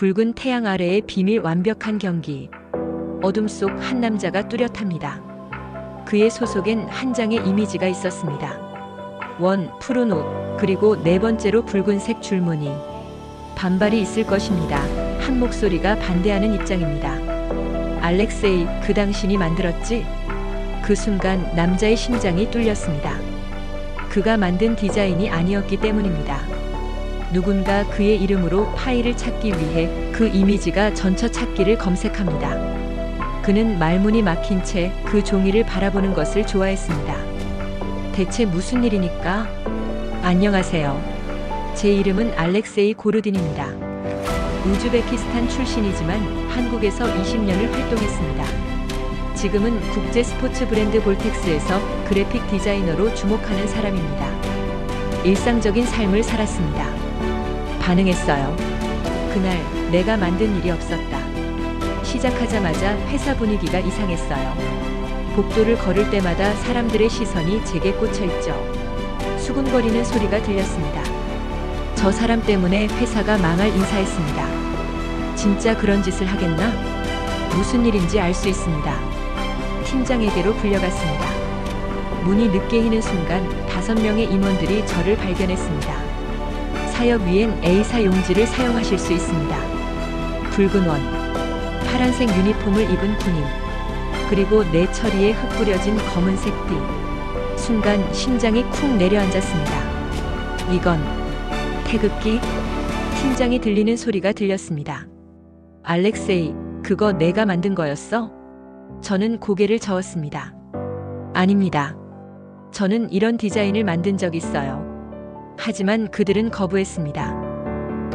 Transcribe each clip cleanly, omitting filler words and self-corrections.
붉은 태양 아래의 비밀 완벽한 경기. 어둠 속 한 남자가 뚜렷합니다. 그의 소속엔 한 장의 이미지가 있었습니다. 푸른 옷, 그리고 네 번째로 붉은색 줄무늬. 반발이 있을 것입니다. 한 목소리가 반대하는 입장입니다. 알렉세이, 그 당신이 만들었지? 그 순간 남자의 심장이 뚫렸습니다. 그가 만든 디자인이 아니었기 때문입니다. 누군가 그의 이름으로 파일을 찾기 위해 그 이미지가 전처 찾기를 검색합니다. 그는 말문이 막힌 채 그 종이를 바라보는 것을 좋아했습니다. 대체 무슨 일이니까? 안녕하세요. 제 이름은 알렉세이 고르딘입니다. 우즈베키스탄 출신이지만 한국에서 20년을 활동했습니다. 지금은 국제 스포츠 브랜드 볼텍스에서 그래픽 디자이너로 주목하는 사람입니다. 일상적인 삶을 살았습니다. 반응했어요. 그날 내가 만든 일이 없었다. 시작하자마자 회사 분위기가 이상했어요. 복도를 걸을 때마다 사람들의 시선이 제게 꽂혀있죠. 수군거리는 소리가 들렸습니다. 저 사람 때문에 회사가 망할 인사했습니다. 진짜 그런 짓을 하겠나? 무슨 일인지 알 수 있습니다. 팀장에게로 불려갔습니다. 문이 늦게 휘는 순간 5명의 임원들이 저를 발견했습니다. 사역 위엔 A사 용지를 사용하실 수 있습니다. 붉은 원, 파란색 유니폼을 입은 군인, 그리고 내 처리에 흙 뿌려진 검은색 띠. 순간 심장이 쿵 내려앉았습니다. 이건 태극기? 팀장이 들리는 소리가 들렸습니다. 알렉세이, 그거 내가 만든 거였어? 저는 고개를 저었습니다. 아닙니다. 저는 이런 디자인을 만든 적 있어요. 하지만 그들은 거부했습니다.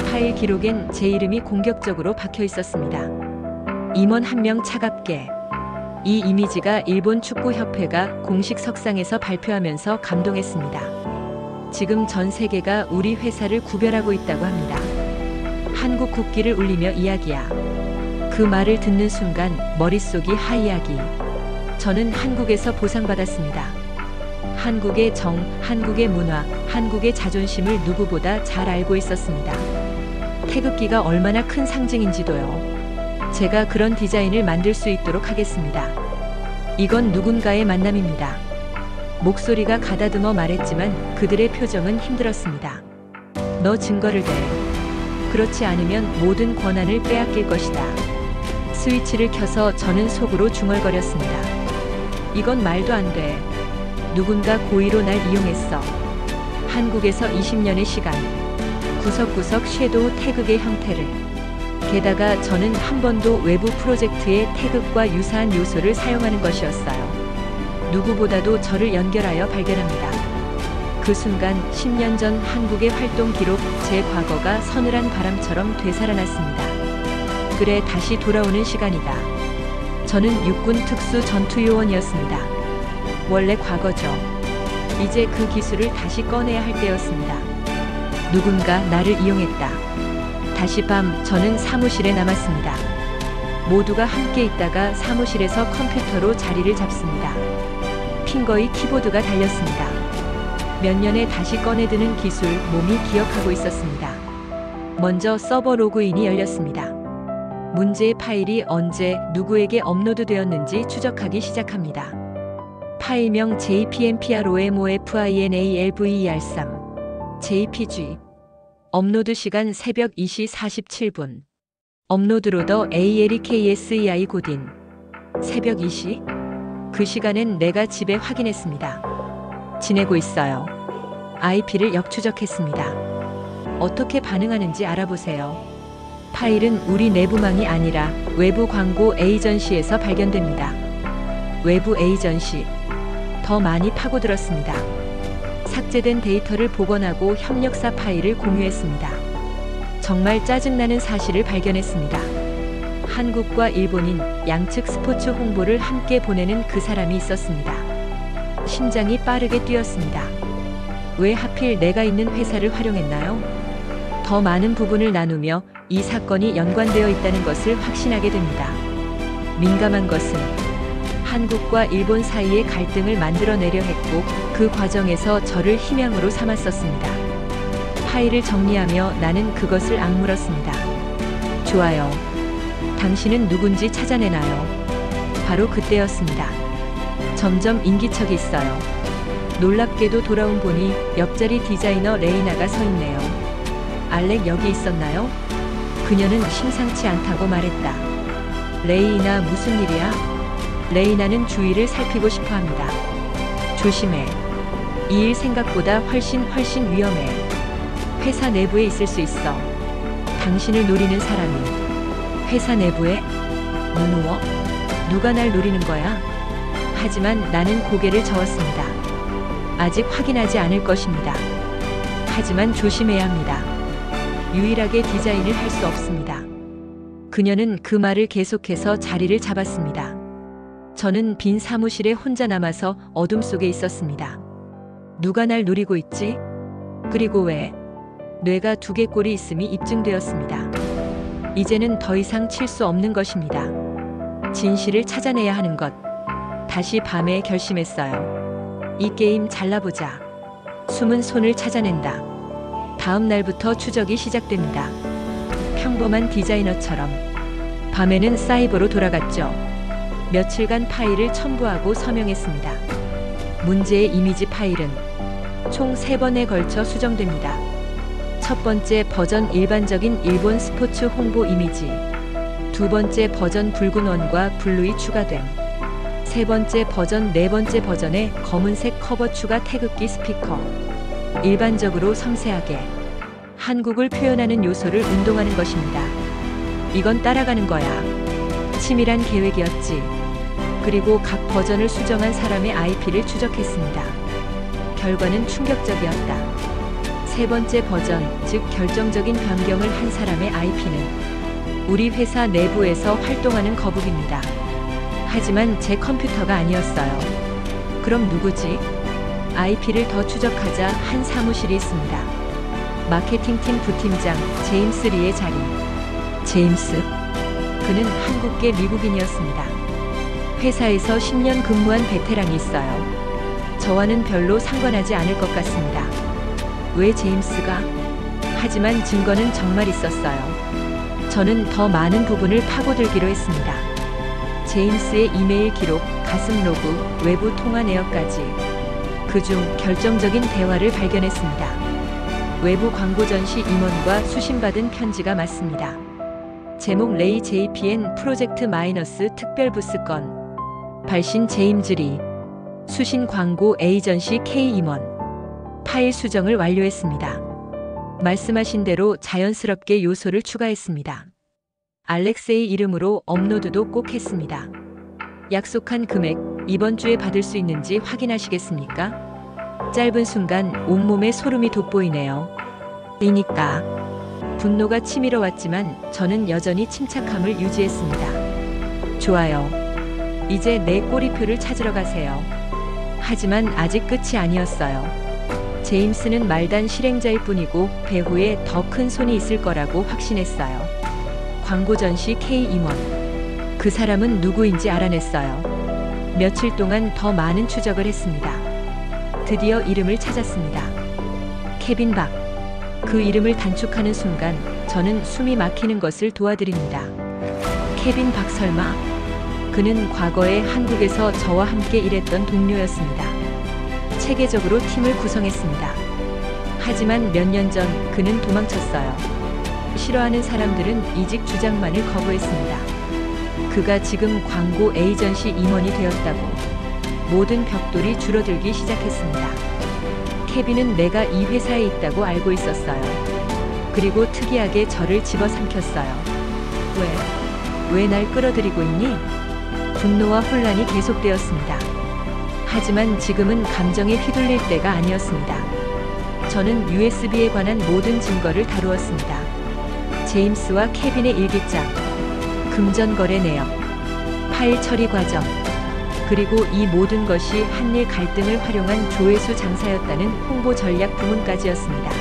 파일 기록엔 제 이름이 공격적으로 박혀 있었습니다. 임원 한 명 차갑게. 이 이미지가 일본 축구협회가 공식 석상에서 발표하면서 감동했습니다. 지금 전 세계가 우리 회사를 구별하고 있다고 합니다. 한국 국기를 울리며 이야기야. 그 말을 듣는 순간 머릿속이 하이하기. 저는 한국에서 보상받았습니다. 한국의 정, 한국의 문화, 한국의 자존심을 누구보다 잘 알고 있었습니다. 태극기가 얼마나 큰 상징인지도요. 제가 그런 디자인을 만들 수 있도록 하겠습니다. 이건 누군가의 만남입니다. 목소리가 가다듬어 말했지만 그들의 표정은 힘들었습니다. 너 증거를 대. 그렇지 않으면 모든 권한을 빼앗길 것이다. 스위치를 켜서 저는 속으로 중얼거렸습니다. 이건 말도 안 돼. 누군가 고의로 날 이용했어. 한국에서 20년의 시간. 구석구석 섀도우 태극의 형태를. 게다가 저는 한 번도 외부 프로젝트의 태극과 유사한 요소를 사용하는 것이었어요. 누구보다도 저를 연결하여 발견합니다. 그 순간 10년 전 한국의 활동 기록, 제 과거가 서늘한 바람처럼 되살아났습니다. 그래, 다시 돌아오는 시간이다. 저는 육군 특수 전투요원이었습니다. 원래 과거죠. 이제 그 기술을 다시 꺼내야 할 때였습니다. 누군가 나를 이용했다. 다시 밤, 저는 사무실에 남았습니다. 모두가 함께 있다가 사무실에서 컴퓨터로 자리를 잡습니다. 핑거의 키보드가 달렸습니다. 몇 년에 다시 꺼내드는 기술, 몸이 기억하고 있었습니다. 먼저 서버 로그인이 열렸습니다. 문제의 파일이 언제, 누구에게 업로드되었는지 추적하기 시작합니다. 파일명 JPMPROMOFINALVER3 JPG. 업로드 시간 새벽 2시 47분. 업로드 로더 ALEKSEI 고딘. 새벽 2시? 그 시간엔 내가 집에 확인했습니다. 지내고 있어요. IP를 역추적했습니다. 어떻게 반응하는지 알아보세요. 파일은 우리 내부망이 아니라 외부 광고 에이전시에서 발견됩니다. 외부 에이전시. 더 많이 파고들었습니다. 삭제된 데이터를 복원하고 협력사 파일을 공유했습니다. 정말 짜증나는 사실을 발견했습니다. 한국과 일본인 양측 스포츠 홍보를 함께 보내는 그 사람이 있었습니다. 심장이 빠르게 뛰었습니다. 왜 하필 내가 있는 회사를 활용했나요? 더 많은 부분을 나누며 이 사건이 연관되어 있다는 것을 확신하게 됩니다. 민감한 것은 한국과 일본 사이의 갈등을 만들어내려 했고 그 과정에서 저를 희망으로 삼았었습니다. 파일을 정리하며 나는 그것을 악물었습니다. 좋아요. 당신은 누군지 찾아내나요? 바로 그때였습니다. 점점 인기척이 있어요. 놀랍게도 돌아온 보니 옆자리 디자이너 레이나가 서 있네요. 알렉 여기 있었나요? 그녀는 심상치 않다고 말했다. 레이나 무슨 일이야? 레이나는 주위를 살피고 싶어 합니다. 조심해. 이 일 생각보다 훨씬 위험해. 회사 내부에 있을 수 있어. 당신을 노리는 사람이. 회사 내부에? 누누워? 누가 날 노리는 거야? 하지만 나는 고개를 저었습니다. 아직 확인하지 않을 것입니다. 하지만 조심해야 합니다. 유일하게 디자인을 할 수 없습니다. 그녀는 그 말을 계속해서 자리를 잡았습니다. 저는 빈 사무실에 혼자 남아서 어둠 속에 있었습니다. 누가 날 노리고 있지? 그리고 왜? 뇌가 두 개 꼴이 있음이 입증되었습니다. 이제는 더 이상 칠 수 없는 것입니다. 진실을 찾아내야 하는 것. 다시 밤에 결심했어요. 이 게임 잘라보자. 숨은 손을 찾아낸다. 다음 날부터 추적이 시작됩니다. 평범한 디자이너처럼. 밤에는 사이버로 돌아갔죠. 며칠간 파일을 첨부하고 서명했습니다. 문제의 이미지 파일은 총 3번에 걸쳐 수정됩니다. 첫 번째 버전 일반적인 일본 스포츠 홍보 이미지, 두 번째 버전 붉은 원과 블루이 추가됨, 세 번째 버전 네 번째 버전에 검은색 커버 추가 태극기 스피커. 일반적으로 섬세하게 한국을 표현하는 요소를 운동하는 것입니다. 이건 따라가는 거야. 치밀한 계획이었지. 그리고 각 버전을 수정한 사람의 IP를 추적했습니다. 결과는 충격적이었다. 세 번째 버전, 즉 결정적인 변경을 한 사람의 IP는 우리 회사 내부에서 활동하는 거북입니다. 하지만 제 컴퓨터가 아니었어요. 그럼 누구지? IP를 더 추적하자 한 사무실이 있습니다. 마케팅팀 부팀장 제임스 리의 자리. 제임스? 그는 한국계 미국인이었습니다. 회사에서 10년 근무한 베테랑이 있어요. 저와는 별로 상관하지 않을 것 같습니다. 왜 제임스가? 하지만 증거는 정말 있었어요. 저는 더 많은 부분을 파고들기로 했습니다. 제임스의 이메일 기록, 가슴 로그, 외부 통화 내역까지. 그중 결정적인 대화를 발견했습니다. 외부 광고 전시 임원과 수신받은 편지가 맞습니다. 제목 레이 JPN 프로젝트 마이너스 특별 부스 건. 발신 제임즈 리. 수신 광고 에이전시 K 임원. 파일 수정을 완료했습니다. 말씀하신 대로 자연스럽게 요소를 추가했습니다. 알렉세이 이름으로 업로드도 꼭 했습니다. 약속한 금액, 이번 주에 받을 수 있는지 확인하시겠습니까? 짧은 순간 온몸에 소름이 돋보이네요. 그러니까 분노가 치밀어 왔지만 저는 여전히 침착함을 유지했습니다. 좋아요. 이제 내 꼬리표를 찾으러 가세요. 하지만 아직 끝이 아니었어요. 제임스는 말단 실행자일 뿐이고 배후에 더 큰 손이 있을 거라고 확신했어요. 광고 전시 K 임원. 그 사람은 누구인지 알아냈어요. 며칠 동안 더 많은 추적을 했습니다. 드디어 이름을 찾았습니다. 케빈 박. 그 이름을 단축하는 순간 저는 숨이 막히는 것을 도와드립니다. 케빈 박 설마? 그는 과거에 한국에서 저와 함께 일했던 동료였습니다. 체계적으로 팀을 구성했습니다. 하지만 몇 년 전 그는 도망쳤어요. 싫어하는 사람들은 이직 주장만을 거부했습니다. 그가 지금 광고 에이전시 임원이 되었다고. 모든 벽돌이 줄어들기 시작했습니다. 케빈은 내가 이 회사에 있다고 알고 있었어요. 그리고 특이하게 저를 집어삼켰어요. 왜 날 끌어들이고 있니? 분노와 혼란이 계속되었습니다. 하지만 지금은 감정에 휘둘릴 때가 아니었습니다. 저는 USB에 관한 모든 증거를 다루었습니다. 제임스와 케빈의 일기장, 금전거래 내역, 파일 처리 과정, 그리고 이 모든 것이 한일 갈등을 활용한 조회수 장사였다는 홍보 전략 부문까지였습니다.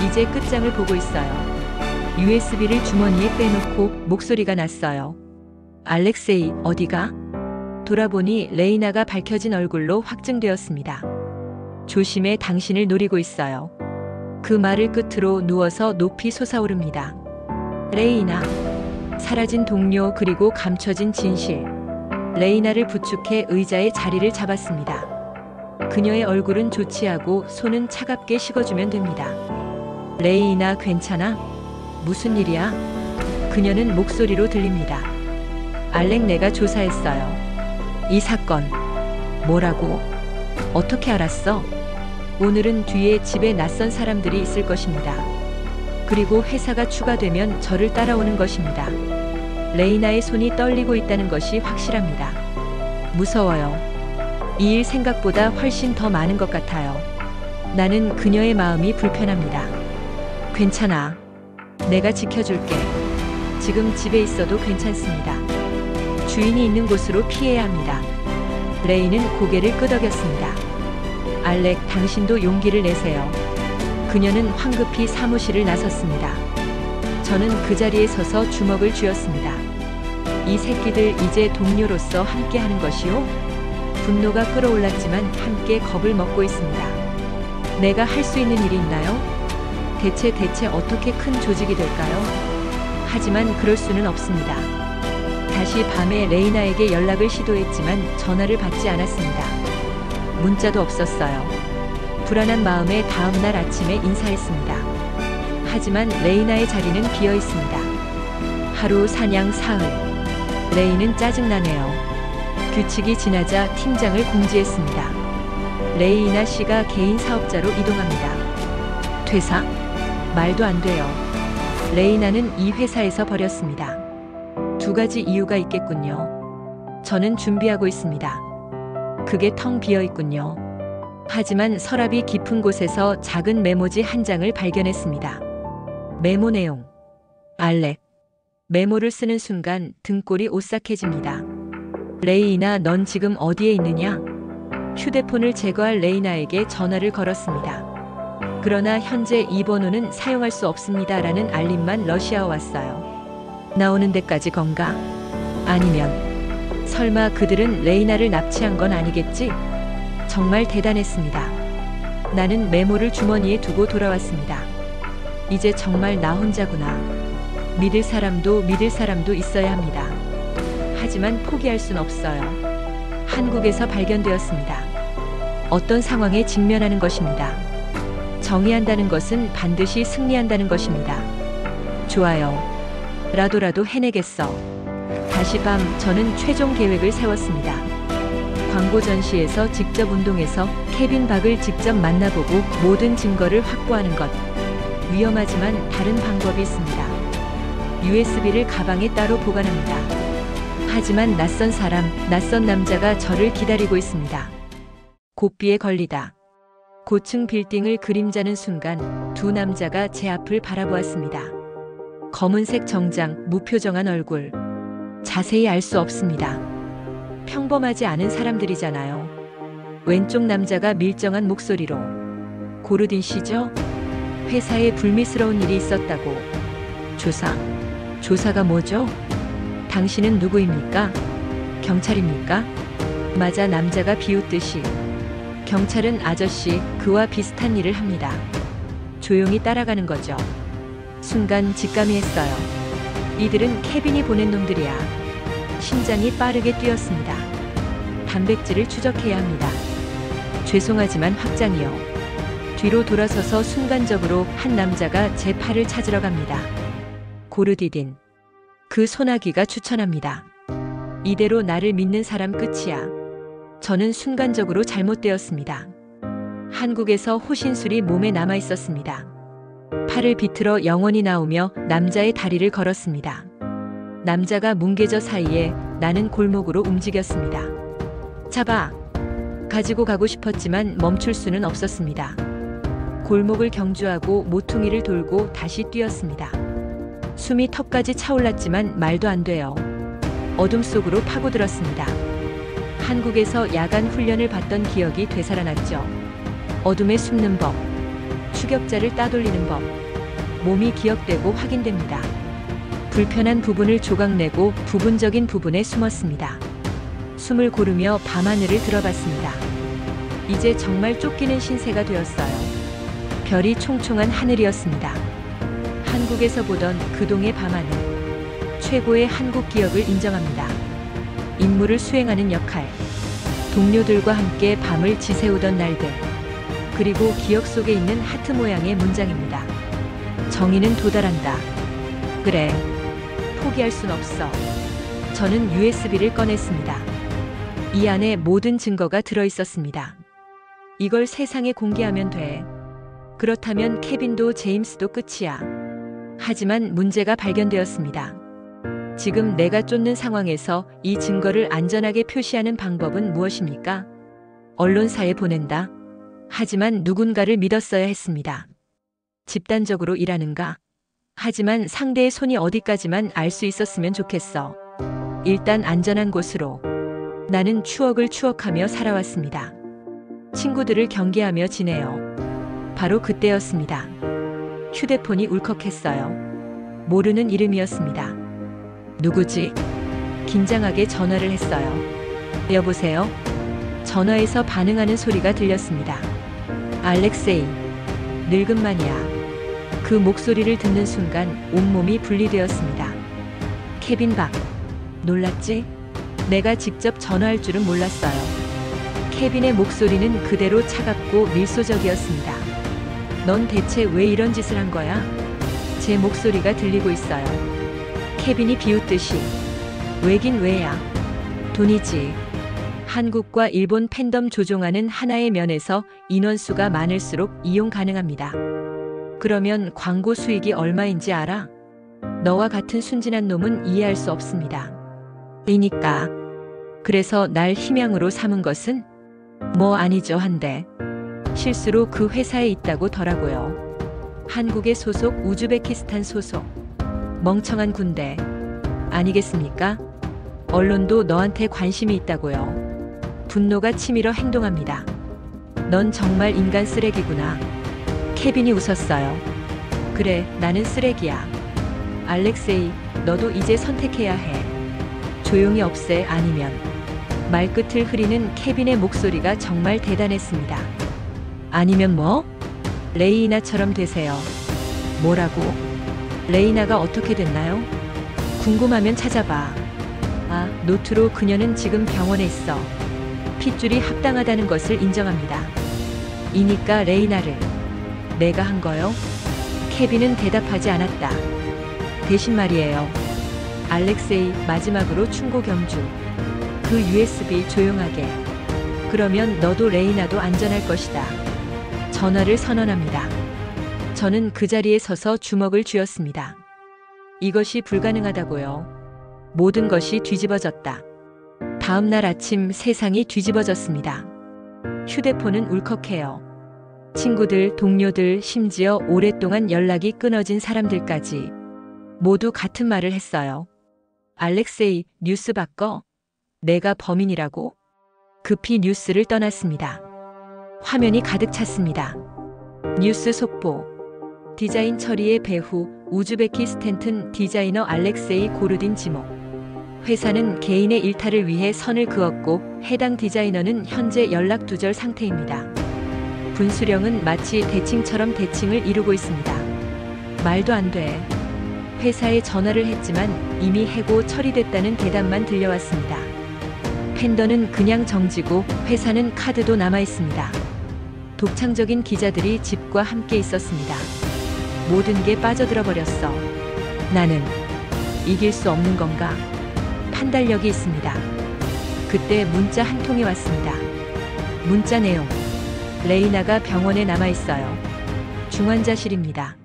이제 끝장을 보고 있어요. USB를 주머니에 빼놓고 목소리가 났어요. 알렉세이, 어디가? 돌아보니 레이나가 밝혀진 얼굴로 확증되었습니다. 조심해, 당신을 노리고 있어요. 그 말을 끝으로 누워서 높이 솟아오릅니다. 레이나. 사라진 동료 그리고 감춰진 진실. 레이나를 부축해 의자에 자리를 잡았습니다. 그녀의 얼굴은 좋지하고 손은 차갑게 식어주면 됩니다. 레이나 괜찮아? 무슨 일이야? 그녀는 목소리로 들립니다. 알렉 내가 조사했어요. 이 사건. 뭐라고? 어떻게 알았어? 오늘은 뒤에 집에 낯선 사람들이 있을 것입니다. 그리고 회사가 추가되면 저를 따라오는 것입니다. 레이나의 손이 떨리고 있다는 것이 확실합니다. 무서워요. 이 일 생각보다 훨씬 더 많은 것 같아요. 나는 그녀의 마음이 불편합니다. 괜찮아. 내가 지켜줄게. 지금 집에 있어도 괜찮습니다. 주인이 있는 곳으로 피해야 합니다. 레이는 고개를 끄덕였습니다. 알렉, 당신도 용기를 내세요. 그녀는 황급히 사무실을 나섰습니다. 저는 그 자리에 서서 주먹을 쥐었습니다. 이 새끼들 이제 동료로서 함께하는 것이요? 분노가 끓어올랐지만 함께 겁을 먹고 있습니다. 내가 할 수 있는 일이 있나요? 대체 어떻게 큰 조직이 될까요? 하지만 그럴 수는 없습니다. 다시 밤에 레이나에게 연락을 시도했지만 전화를 받지 않았습니다. 문자도 없었어요. 불안한 마음에 다음날 아침에 인사했습니다. 하지만 레이나의 자리는 비어 있습니다. 하루 사냥 사흘. 레이는 짜증나네요. 규칙이 지나자 팀장을 공지했습니다. 레이나 씨가 개인 사업자로 이동합니다. 퇴사? 말도 안 돼요. 레이나는 이 회사에서 버렸습니다. 두 가지 이유가 있겠군요. 저는 준비하고 있습니다. 그게 텅 비어 있군요. 하지만 서랍이 깊은 곳에서 작은 메모지 한 장을 발견했습니다. 메모 내용. 알렉. 메모를 쓰는 순간 등골이 오싹해집니다. 레이나, 넌 지금 어디에 있느냐? 휴대폰을 제거할 레이나에게 전화를 걸었습니다. 그러나 현재 이 번호는 사용할 수 없습니다라는 알림만 러시아 왔어요. 나오는 데까지 건가? 아니면 설마 그들은 레이나를 납치한 건 아니겠지? 정말 대단했습니다. 나는 메모를 주머니에 두고 돌아왔습니다. 이제 정말 나 혼자구나. 믿을 사람도 있어야 합니다. 하지만 포기할 순 없어요. 한국에서 발견되었습니다. 어떤 상황에 직면하는 것입니다. 정의한다는 것은 반드시 승리한다는 것입니다. 좋아요. 라도 해내겠어. 다시 밤 저는 최종 계획을 세웠습니다. 광고 전시에서 직접 운동해서 케빈 박을 직접 만나보고 모든 증거를 확보하는 것. 위험하지만 다른 방법이 있습니다. USB를 가방에 따로 보관합니다. 하지만 낯선 사람, 낯선 남자가 저를 기다리고 있습니다. 고삐에 걸리다. 고층 빌딩을 그림자는 순간 두 남자가 제 앞을 바라보았습니다. 검은색 정장, 무표정한 얼굴. 자세히 알 수 없습니다. 평범하지 않은 사람들이잖아요. 왼쪽 남자가 밀정한 목소리로. 고르딘 씨죠? 회사에 불미스러운 일이 있었다고. 조사가 뭐죠? 당신은 누구입니까? 경찰입니까? 맞아, 남자가 비웃듯이. 경찰은 아저씨, 그와 비슷한 일을 합니다. 조용히 따라가는 거죠. 순간 직감이 했어요. 이들은 케빈이 보낸 놈들이야. 심장이 빠르게 뛰었습니다. 단백질을 추적해야 합니다. 죄송하지만 확장이요. 뒤로 돌아서서 순간적으로 한 남자가 제 팔을 찾으러 갑니다. 고르디딘. 그 소나기가 추천합니다. 이대로 나를 믿는 사람 끝이야. 저는 순간적으로 잘못되었습니다. 한국에서 호신술이 몸에 남아 있었습니다. 팔을 비틀어 영혼이 나오며 남자의 다리를 걸었습니다. 남자가 뭉개져 사이에 나는 골목으로 움직였습니다. 잡아! 가지고 가고 싶었지만 멈출 수는 없었습니다. 골목을 경주하고 모퉁이를 돌고 다시 뛰었습니다. 숨이 턱까지 차올랐지만 말도 안 돼요. 어둠 속으로 파고들었습니다. 한국에서 야간 훈련을 받던 기억이 되살아났죠. 어둠에 숨는 법, 추격자를 따돌리는 법, 몸이 기억되고 확인됩니다. 불편한 부분을 조각내고 부분적인 부분에 숨었습니다. 숨을 고르며 밤하늘을 들어봤습니다. 이제 정말 쫓기는 신세가 되었어요. 별이 총총한 하늘이었습니다. 한국에서 보던 그동의 밤하늘. 최고의 한국 기억을 인정합니다. 임무를 수행하는 역할. 동료들과 함께 밤을 지새우던 날들. 그리고 기억 속에 있는 하트 모양의 문장입니다. 정의는 도달한다. 그래. 포기할 순 없어. 저는 USB를 꺼냈습니다. 이 안에 모든 증거가 들어 있었습니다. 이걸 세상에 공개하면 돼. 그렇다면 케빈도 제임스도 끝이야. 하지만 문제가 발견되었습니다. 지금 내가 쫓는 상황에서 이 증거를 안전하게 표시하는 방법은 무엇입니까? 언론사에 보낸다. 하지만 누군가를 믿었어야 했습니다. 집단적으로 일하는가? 하지만 상대의 손이 어디까지만 알 수 있었으면 좋겠어. 일단 안전한 곳으로. 나는 추억을 추억하며 살아왔습니다. 친구들을 경계하며 지내요. 바로 그때였습니다. 휴대폰이 울컥했어요. 모르는 이름이었습니다. 누구지? 긴장하게 전화를 했어요. 여보세요? 전화에서 반응하는 소리가 들렸습니다. 알렉세이. 늙은 만이야. 그 목소리를 듣는 순간 온몸이 분리되었습니다. 케빈 박. 놀랐지? 내가 직접 전화할 줄은 몰랐어요. 케빈의 목소리는 그대로 차갑고 밀소적이었습니다. 넌 대체 왜 이런 짓을 한 거야? 제 목소리가 들리고 있어요. 케빈이 비웃듯이. 왜긴 왜야? 돈이지. 한국과 일본 팬덤 조종하는 하나의 면에서 인원수가 많을수록 이용 가능합니다. 그러면 광고 수익이 얼마인지 알아? 너와 같은 순진한 놈은 이해할 수 없습니다. 이니까. 그래서 날 희망으로 삼은 것은? 뭐 아니죠 한데. 실수로 그 회사에 있다고 더라고요. 한국의 소속, 우즈베키스탄 소속. 멍청한 군대. 아니겠습니까? 언론도 너한테 관심이 있다고요. 분노가 치밀어 행동합니다. 넌 정말 인간 쓰레기구나. 케빈이 웃었어요. 그래, 나는 쓰레기야. 알렉세이, 너도 이제 선택해야 해. 조용히 없애 아니면. 말끝을 흐리는 케빈의 목소리가 정말 대단했습니다. 아니면 뭐? 레이나처럼 되세요. 뭐라고? 레이나가 어떻게 됐나요? 궁금하면 찾아봐. 아, 노트로 그녀는 지금 병원에 있어. 핏줄이 합당하다는 것을 인정합니다. 이니까 레이나를 내가 한 거요? 케빈은 대답하지 않았다. 대신 말이에요. 알렉세이, 마지막으로 충고 경주. 그 USB 조용하게. 그러면 너도 레이나도 안전할 것이다. 전화를 선언합니다. 저는 그 자리에 서서 주먹을 쥐었습니다. 이것이 불가능하다고요. 모든 것이 뒤집어졌다. 다음 날 아침 세상이 뒤집어졌습니다. 휴대폰은 울컥해요. 친구들, 동료들, 심지어 오랫동안 연락이 끊어진 사람들까지 모두 같은 말을 했어요. 알렉세이, 뉴스 바꿔. 내가 범인이라고? 급히 뉴스를 떠났습니다. 화면이 가득 찼습니다. 뉴스 속보. 디자인 처리의 배후, 우즈베키스탄 디자이너 알렉세이 고르딘 지목. 회사는 개인의 일탈을 위해 선을 그었고 해당 디자이너는 현재 연락 두절 상태입니다. 분수령은 마치 대칭처럼 대칭을 이루고 있습니다. 말도 안 돼. 회사에 전화를 했지만 이미 해고 처리됐다는 대답만 들려왔습니다. 팬더는 그냥 정지고 회사는 카드도 남아 있습니다. 독창적인 기자들이 집과 함께 있었습니다. 모든 게 빠져들어 버렸어. 나는 이길 수 없는 건가? 판단력이 있습니다. 그때 문자 한 통이 왔습니다. 문자 내용. 레이나가 병원에 남아 있어요. 중환자실입니다.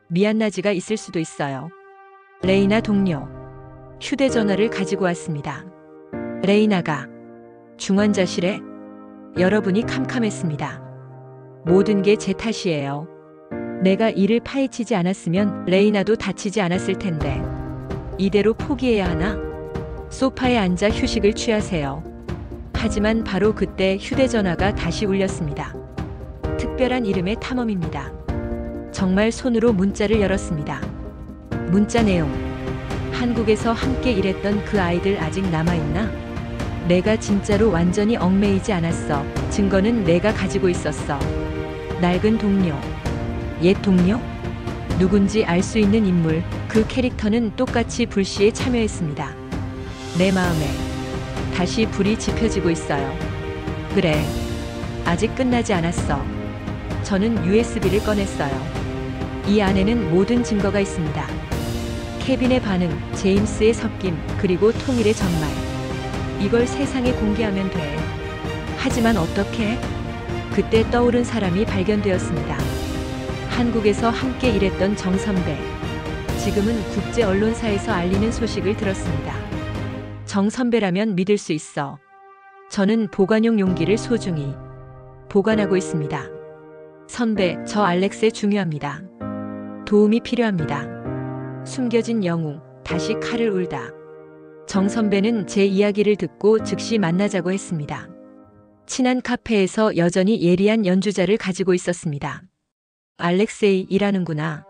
미안나지가 있을 수도 있어요. 레이나 동료. 휴대전화를 가지고 왔습니다. 레이나가 중환자실에? 여러분이 캄캄했습니다. 모든 게 제 탓이에요. 내가 이를 파헤치지 않았으면 레이나도 다치지 않았을 텐데. 이대로 포기해야 하나? 소파에 앉아 휴식을 취하세요. 하지만 바로 그때 휴대전화가 다시 울렸습니다. 특별한 이름의 탐험입니다. 정말 손으로 문자를 열었습니다. 문자 내용. 한국에서 함께 일했던 그 아이들 아직 남아있나? 내가 진짜로 완전히 얽매이지 않았어. 증거는 내가 가지고 있었어. 낡은 동료. 옛 동료? 누군지 알 수 있는 인물, 그 캐릭터는 똑같이 불시에 참여했습니다. 내 마음에 다시 불이 지펴지고 있어요. 그래, 아직 끝나지 않았어. 저는 USB를 꺼냈어요. 이 안에는 모든 증거가 있습니다. 케빈의 반응, 제임스의 섞임, 그리고 통일의 전말. 이걸 세상에 공개하면 돼. 하지만 어떻게? 그때 떠오른 사람이 발견되었습니다. 한국에서 함께 일했던 정 선배. 지금은 국제 언론사에서 알리는 소식을 들었습니다. 정 선배라면 믿을 수 있어. 저는 보관용 용기를 소중히 보관하고 있습니다. 선배, 저 알렉스 중요합니다. 도움이 필요합니다. 숨겨진 영웅, 다시 칼을 울다. 정 선배는 제 이야기를 듣고 즉시 만나자고 했습니다. 친한 카페에서 여전히 예리한 연주자를 가지고 있었습니다. 알렉세이 일하는구나.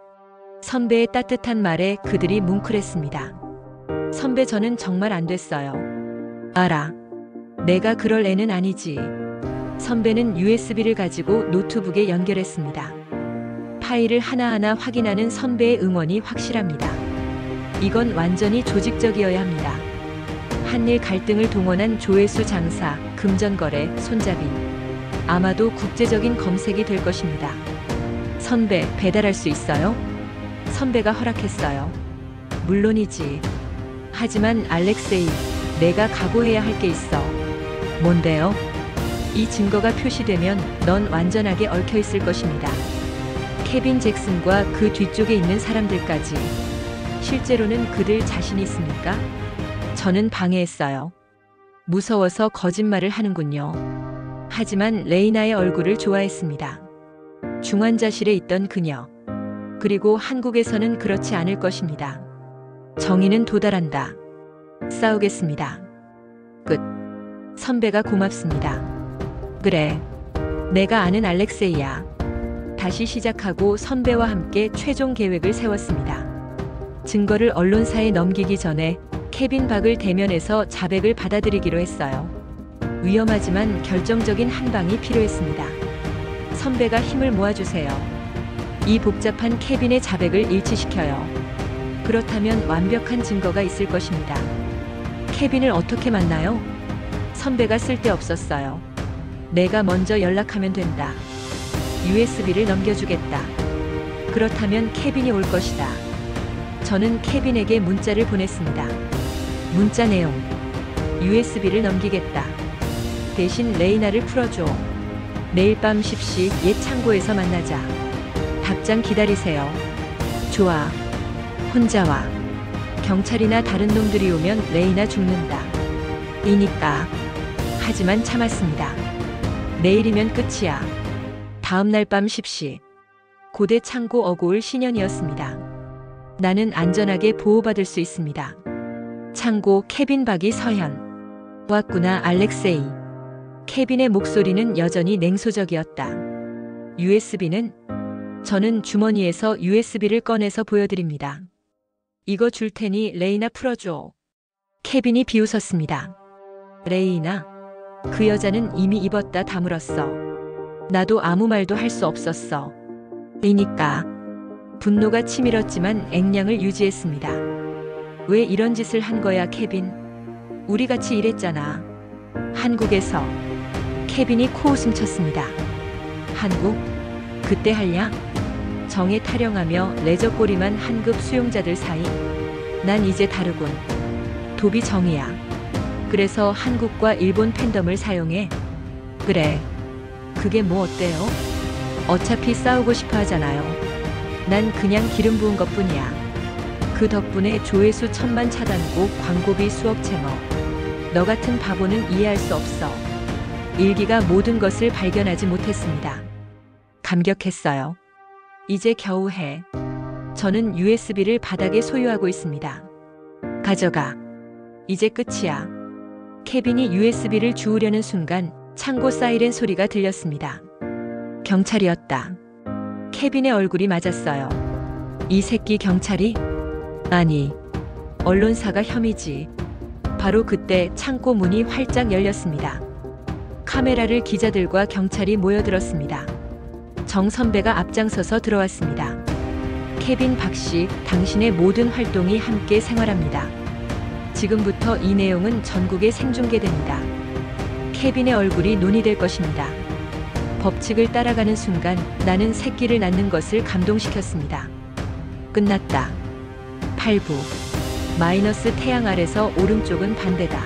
선배의 따뜻한 말에 그들이 뭉클했습니다. 선배, 저는 정말 안 됐어요. 알아. 내가 그럴 애는 아니지. 선배는 USB를 가지고 노트북에 연결했습니다. 파일을 하나하나 확인하는 선배의 응원이 확실합니다. 이건 완전히 조직적이어야 합니다. 한일 갈등을 동원한 조회수 장사, 금전거래, 손잡이. 아마도 국제적인 검색이 될 것입니다. 선배, 배달할 수 있어요? 선배가 허락했어요. 물론이지. 하지만 알렉세이, 내가 각오해야 할 게 있어. 뭔데요? 이 증거가 표시되면 넌 완전하게 얽혀 있을 것입니다. 케빈 잭슨과 그 뒤쪽에 있는 사람들까지. 실제로는 그들 자신이 있습니까? 저는 방해했어요. 무서워서 거짓말을 하는군요. 하지만 레이나의 얼굴을 좋아했습니다. 중환자실에 있던 그녀. 그리고 한국에서는 그렇지 않을 것입니다. 정의는 도달한다. 싸우겠습니다. 끝. 선배가 고맙습니다. 그래. 내가 아는 알렉세이야. 다시 시작하고 선배와 함께 최종 계획을 세웠습니다. 증거를 언론사에 넘기기 전에 케빈 박을 대면해서 자백을 받아들이기로 했어요. 위험하지만 결정적인 한 방이 필요했습니다. 선배가 힘을 모아주세요. 이 복잡한 케빈의 자백을 일치시켜요. 그렇다면 완벽한 증거가 있을 것입니다. 케빈을 어떻게 만나요? 선배가 쓸데없었어요. 내가 먼저 연락하면 된다. USB를 넘겨주겠다. 그렇다면 케빈이 올 것이다. 저는 케빈에게 문자를 보냈습니다. 문자 내용. USB를 넘기겠다. 대신 레이나를 풀어줘. 내일 밤 10시 옛 창고에서 만나자. 답장 기다리세요. 좋아. 혼자 와. 경찰이나 다른 놈들이 오면 레이나 죽는다. 이니까. 하지만 참았습니다. 내일이면 끝이야. 다음 날 밤 10시. 고대 창고 어고울 신현이었습니다. 나는 안전하게 보호받을 수 있습니다. 창고 케빈 박이 서현. 왔구나 알렉세이. 케빈의 목소리는 여전히 냉소적이었다. USB는? 저는 주머니에서 USB를 꺼내서 보여드립니다. 이거 줄 테니 레이나 풀어줘. 케빈이 비웃었습니다. 레이나? 그 여자는 이미 입었다 다물었어. 나도 아무 말도 할 수 없었어. 이니까. 분노가 치밀었지만 액량을 유지했습니다. 왜 이런 짓을 한 거야, 케빈? 우리 같이 일했잖아. 한국에서. 케빈이 코웃음 쳤습니다. 한국? 그때 할냐? 정에 타령하며 레저꼬리만 한급 수용자들 사이. 난 이제 다르군. 도비 정이야. 그래서 한국과 일본 팬덤을 사용해. 그래. 그게 뭐 어때요? 어차피 싸우고 싶어 하잖아요. 난 그냥 기름 부은 것뿐이야. 그 덕분에 조회수 1000만 차단고 광고비 수억 채머. 너 같은 바보는 이해할 수 없어. 일기가 모든 것을 발견하지 못했습니다. 감격했어요. 이제 겨우 해. 저는 USB를 바닥에 소유하고 있습니다. 가져가. 이제 끝이야. 케빈이 USB를 주우려는 순간 창고 사이렌 소리가 들렸습니다. 경찰이었다. 케빈의 얼굴이 맞았어요. 이 새끼 경찰이? 아니, 언론사가 혐의지. 바로 그때 창고 문이 활짝 열렸습니다. 카메라를 기자들과 경찰이 모여들었습니다. 정 선배가 앞장서서 들어왔습니다. 케빈 박씨, 당신의 모든 활동이 함께 생활합니다. 지금부터 이 내용은 전국에 생중계됩니다. 케빈의 얼굴이 논의될 것입니다. 법칙을 따라가는 순간 나는 새끼를 낳는 것을 감동시켰습니다. 끝났다. 8부. 마이너스 태양 아래서 오른쪽은 반대다.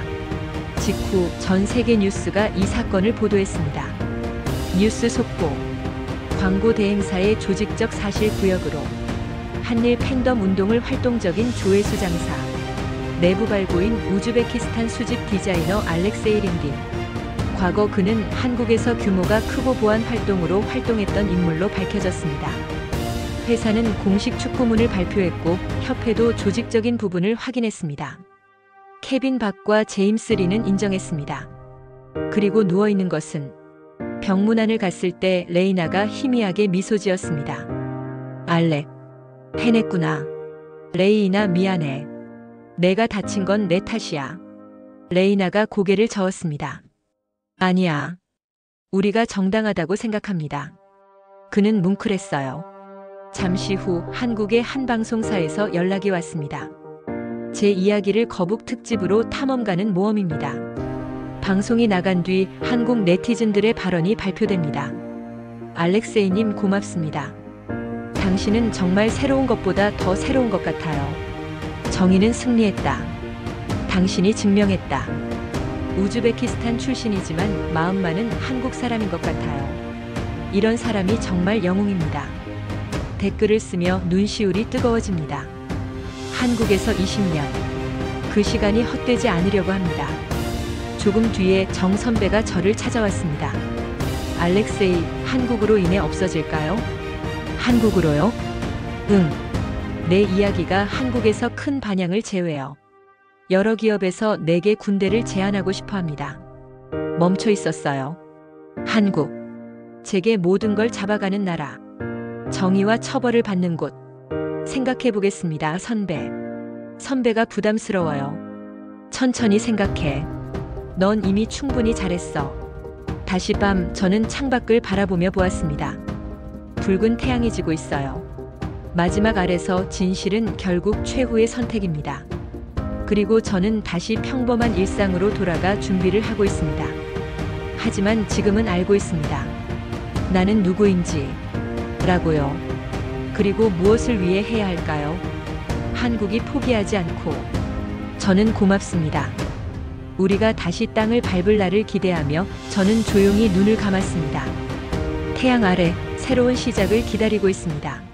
직후 전 세계 뉴스가 이 사건을 보도했습니다. 뉴스 속보. 광고 대행사의 조직적 사실 구역으로 한일 팬덤 운동을 활동적인 조회수 장사. 내부 발고인 우즈베키스탄 수집 디자이너 알렉세이 린딘. 과거 그는 한국에서 규모가 크고 보안 활동으로 활동했던 인물로 밝혀졌습니다. 회사는 공식 축구문을 발표했고 협회도 조직적인 부분을 확인했습니다. 케빈 박과 제임스 리는 인정했습니다. 그리고 누워있는 것은 병문안을 갔을 때 레이나가 희미하게 미소 지었습니다. 알렉, 해냈구나. 레이나 미안해. 내가 다친 건 내 탓이야. 레이나가 고개를 저었습니다. 아니야. 우리가 정당하다고 생각합니다. 그는 뭉클했어요. 잠시 후 한국의 한 방송사에서 연락이 왔습니다. 제 이야기를 거북 특집으로 탐험가는 모험입니다. 방송이 나간 뒤 한국 네티즌들의 발언이 발표됩니다. 알렉세이님 고맙습니다. 당신은 정말 새로운 것보다 더 새로운 것 같아요. 정의는 승리했다. 당신이 증명했다. 우즈베키스탄 출신이지만 마음만은 한국 사람인 것 같아요. 이런 사람이 정말 영웅입니다. 댓글을 쓰며 눈시울이 뜨거워집니다. 한국에서 20년. 그 시간이 헛되지 않으려고 합니다. 조금 뒤에 정 선배가 저를 찾아왔습니다. 알렉세이, 한국으로 인해 없어질까요? 한국으로요? 응. 내 이야기가 한국에서 큰 반향을 제외해요. 여러 기업에서 내게 군대를 제안하고 싶어 합니다. 멈춰 있었어요. 한국. 제게 모든 걸 잡아가는 나라. 정의와 처벌을 받는 곳. 생각해 보겠습니다, 선배. 선배가 부담스러워요. 천천히 생각해. 넌 이미 충분히 잘했어. 다시 밤 저는 창밖을 바라보며 보았습니다. 붉은 태양이 지고 있어요. 마지막 아래서 진실은 결국 최후의 선택입니다. 그리고 저는 다시 평범한 일상으로 돌아가 준비를 하고 있습니다. 하지만 지금은 알고 있습니다. 나는 누구인지. 라고요. 그리고 무엇을 위해 해야 할까요? 한국이 포기하지 않고. 저는 고맙습니다. 우리가 다시 땅을 밟을 날을 기대하며 저는 조용히 눈을 감았습니다. 태양 아래 새로운 시작을 기다리고 있습니다.